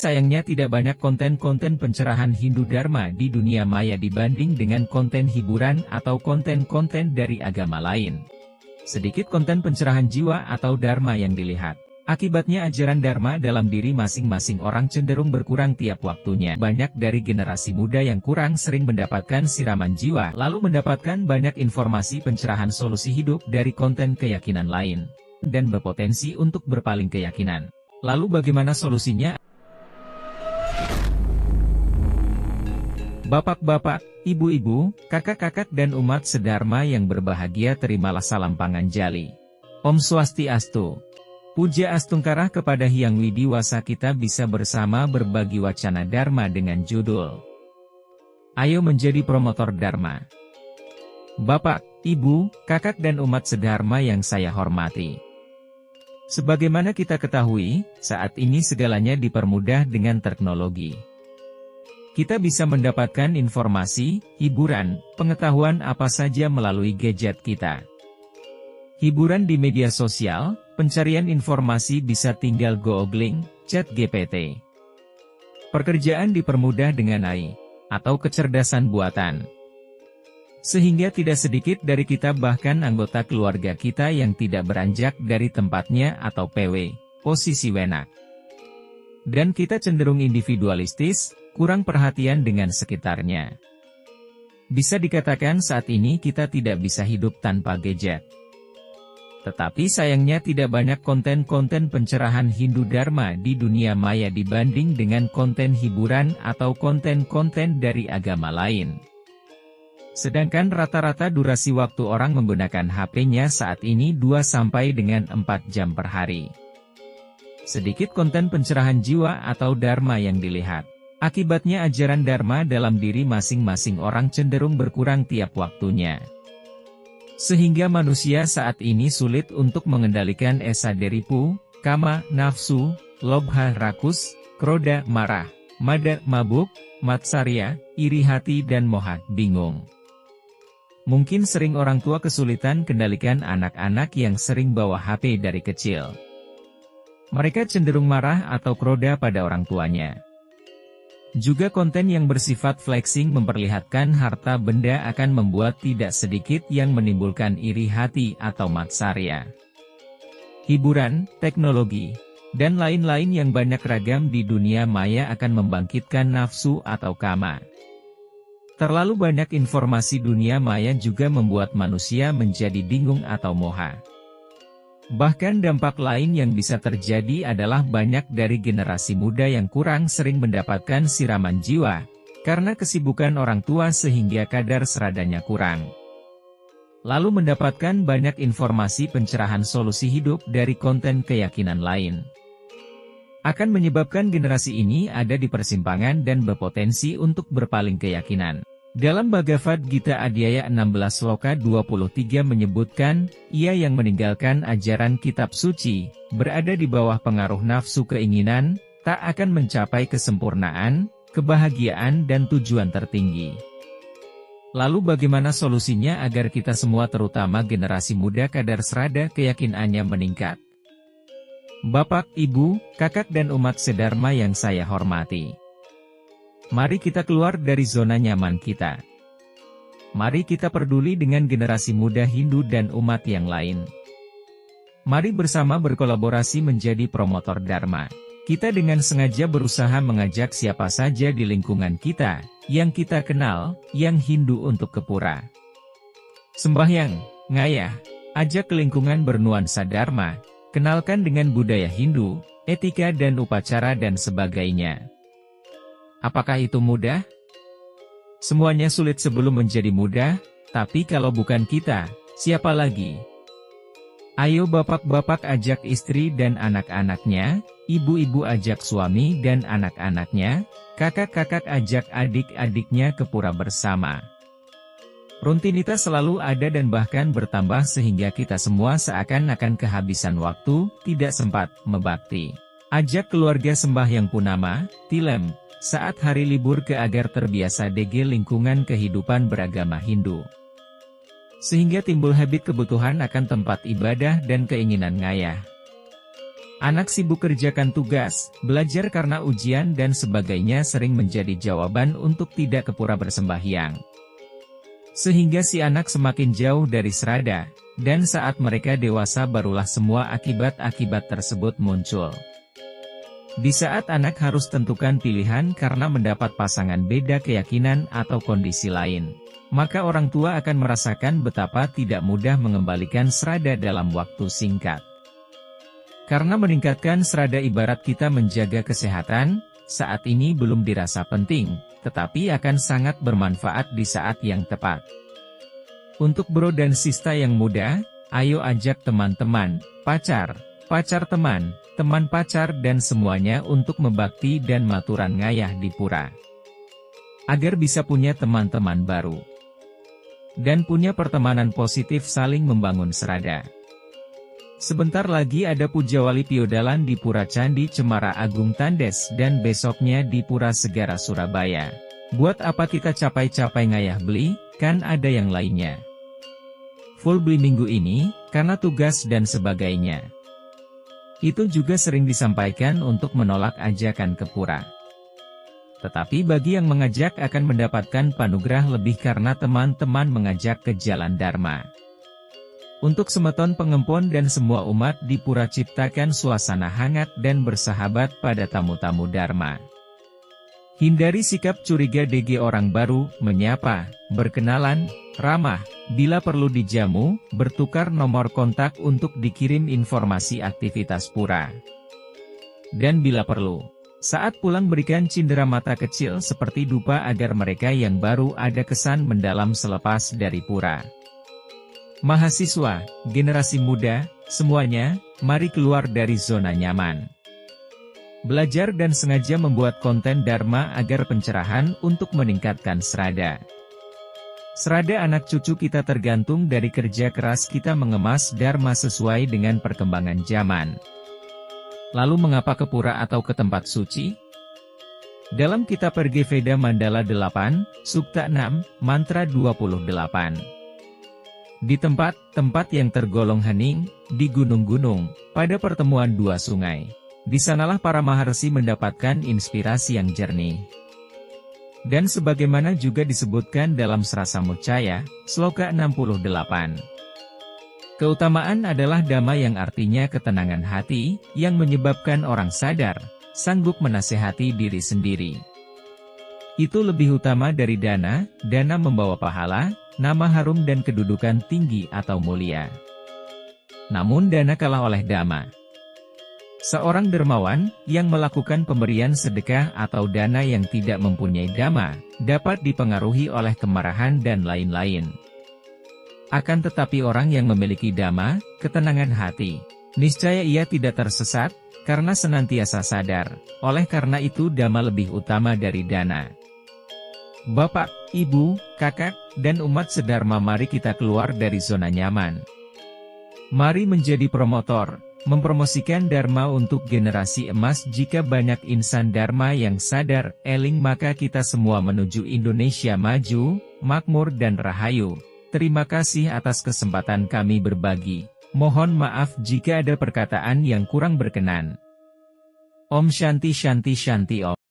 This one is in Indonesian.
sayangnya tidak banyak konten-konten pencerahan Hindu Dharma di dunia maya dibanding dengan konten hiburan atau konten-konten dari agama lain. Sedikit konten pencerahan jiwa atau Dharma yang dilihat. Akibatnya ajaran Dharma dalam diri masing-masing orang cenderung berkurang tiap waktunya. Banyak dari generasi muda yang kurang sering mendapatkan siraman jiwa, lalu mendapatkan banyak informasi pencerahan solusi hidup dari konten keyakinan lain, dan berpotensi untuk berpaling keyakinan. Lalu bagaimana solusinya? Bapak-bapak, ibu-ibu, kakak-kakak dan umat sedharma yang berbahagia, terimalah salam Panganjali. Om Swastiastu. Puja Astungkara kepada Hyang Widiwasa. Kita bisa bersama berbagi wacana Dharma dengan judul Ayo Menjadi Promotor Dharma. Bapak, Ibu, kakak dan umat sedharma yang saya hormati. Sebagaimana kita ketahui, saat ini segalanya dipermudah dengan teknologi. Kita bisa mendapatkan informasi, hiburan, pengetahuan apa saja melalui gadget kita. Hiburan di media sosial, pencarian informasi bisa tinggal googling, chat GPT. Pekerjaan dipermudah dengan AI, atau kecerdasan buatan. Sehingga tidak sedikit dari kita bahkan anggota keluarga kita yang tidak beranjak dari tempatnya atau PW, posisi wenak. Dan kita cenderung individualistis, kurang perhatian dengan sekitarnya. Bisa dikatakan saat ini kita tidak bisa hidup tanpa gadget. Tetapi sayangnya tidak banyak konten-konten pencerahan Hindu Dharma di dunia maya dibanding dengan konten hiburan atau konten-konten dari agama lain. Sedangkan rata-rata durasi waktu orang menggunakan HP-nya saat ini 2-4 jam per hari. Sedikit konten pencerahan jiwa atau Dharma yang dilihat. Akibatnya ajaran Dharma dalam diri masing-masing orang cenderung berkurang tiap waktunya. Sehingga manusia saat ini sulit untuk mengendalikan esa deripu, kama, nafsu, lobha rakus, kroda marah, mada mabuk, matsarya, iri hati dan moha bingung. Mungkin sering orang tua kesulitan kendalikan anak-anak yang sering bawa HP dari kecil. Mereka cenderung marah atau kroda pada orang tuanya. Juga konten yang bersifat flexing memperlihatkan harta benda akan membuat tidak sedikit yang menimbulkan iri hati atau matsarya. Hiburan, teknologi, dan lain-lain yang banyak ragam di dunia maya akan membangkitkan nafsu atau kama. Terlalu banyak informasi dunia maya juga membuat manusia menjadi bingung atau moha. Bahkan dampak lain yang bisa terjadi adalah banyak dari generasi muda yang kurang sering mendapatkan siraman jiwa, karena kesibukan orang tua sehingga kadar seradanya kurang. Lalu mendapatkan banyak informasi pencerahan solusi hidup dari konten keyakinan lain. Akan menyebabkan generasi ini ada di persimpangan dan berpotensi untuk berpaling keyakinan. Dalam Bhagavad Gita Adhyaya 16 Sloka 23 menyebutkan, ia yang meninggalkan ajaran kitab suci, berada di bawah pengaruh nafsu keinginan, tak akan mencapai kesempurnaan, kebahagiaan dan tujuan tertinggi. Lalu bagaimana solusinya agar kita semua terutama generasi muda kadar serada keyakinannya meningkat? Bapak, Ibu, kakak dan umat sedharma yang saya hormati. Mari kita keluar dari zona nyaman kita. Mari kita peduli dengan generasi muda Hindu dan umat yang lain. Mari bersama berkolaborasi menjadi promotor Dharma. Kita dengan sengaja berusaha mengajak siapa saja di lingkungan kita, yang kita kenal, yang Hindu untuk ke pura. Sembahyang, ngayah, ajak ke lingkungan bernuansa Dharma, kenalkan dengan budaya Hindu, etika dan upacara dan sebagainya. Apakah itu mudah? Semuanya sulit sebelum menjadi mudah, tapi kalau bukan kita, siapa lagi? Ayo bapak-bapak ajak istri dan anak-anaknya, ibu-ibu ajak suami dan anak-anaknya, kakak-kakak ajak adik-adiknya ke pura bersama. Rutinitas selalu ada dan bahkan bertambah sehingga kita semua seakan-akan kehabisan waktu, tidak sempat membakti. Ajak keluarga sembahyang punama, tilem, saat hari libur ke agar terbiasa DG lingkungan kehidupan beragama Hindu. Sehingga timbul habit kebutuhan akan tempat ibadah dan keinginan ngayah. Anak sibuk kerjakan tugas, belajar karena ujian dan sebagainya sering menjadi jawaban untuk tidak ke pura bersembahyang. Sehingga si anak semakin jauh dari serada, dan saat mereka dewasa barulah semua akibat-akibat tersebut muncul. Di saat anak harus tentukan pilihan karena mendapat pasangan beda keyakinan atau kondisi lain, maka orang tua akan merasakan betapa tidak mudah mengembalikan serada dalam waktu singkat. Karena meningkatkan serada ibarat kita menjaga kesehatan, saat ini belum dirasa penting, tetapi akan sangat bermanfaat di saat yang tepat. Untuk bro dan sista yang muda, ayo ajak teman-teman, pacar teman, teman pacar dan semuanya untuk membakti dan maturan ngayah di pura. Agar bisa punya teman-teman baru. Dan punya pertemanan positif saling membangun serada. Sebentar lagi ada Pujawali Piodalan di Pura Candi Cemara Agung Tandes dan besoknya di Pura Segara Surabaya. Buat apa kita capai-capai ngayah beli, kan ada yang lainnya. Full beli minggu ini, karena tugas dan sebagainya. Itu juga sering disampaikan untuk menolak ajakan ke pura. Tetapi bagi yang mengajak akan mendapatkan panugrah lebih karena teman-teman mengajak ke jalan Dharma. Untuk semeton pengempon dan semua umat di pura ciptakan suasana hangat dan bersahabat pada tamu-tamu Dharma. Hindari sikap curiga DG orang baru, menyapa, berkenalan, ramah, bila perlu dijamu, bertukar nomor kontak untuk dikirim informasi aktivitas pura. Dan bila perlu, saat pulang berikan cindera mata kecil seperti dupa agar mereka yang baru ada kesan mendalam selepas dari pura. Mahasiswa, generasi muda, semuanya, mari keluar dari zona nyaman. Belajar dan sengaja membuat konten Dharma agar pencerahan untuk meningkatkan serada. Serada anak cucu kita tergantung dari kerja keras kita mengemas Dharma sesuai dengan perkembangan zaman. Lalu mengapa ke pura atau ke tempat suci? Dalam kitab Pergeveda Mandala 8, Sukta 6, Mantra 28. Di tempat-tempat yang tergolong hening, di gunung-gunung, pada pertemuan dua sungai. Di sanalah para maharsi mendapatkan inspirasi yang jernih. Dan sebagaimana juga disebutkan dalam Srasa Mucaya, Sloka 68. Keutamaan adalah dhamma yang artinya ketenangan hati, yang menyebabkan orang sadar, sanggup menasehati diri sendiri. Itu lebih utama dari dana membawa pahala, nama harum dan kedudukan tinggi atau mulia. Namun dana kalah oleh dhamma. Seorang dermawan, yang melakukan pemberian sedekah atau dana yang tidak mempunyai dhamma, dapat dipengaruhi oleh kemarahan dan lain-lain. Akan tetapi orang yang memiliki dhamma, ketenangan hati, niscaya ia tidak tersesat, karena senantiasa sadar, oleh karena itu dhamma lebih utama dari dana. Bapak, Ibu, Kakak, dan umat sedharma mari kita keluar dari zona nyaman. Mari menjadi promotor, mempromosikan Dharma untuk generasi emas. Jika banyak insan Dharma yang sadar, eling maka kita semua menuju Indonesia maju, makmur dan rahayu. Terima kasih atas kesempatan kami berbagi. Mohon maaf jika ada perkataan yang kurang berkenan. Om Shanti Shanti Shanti Om.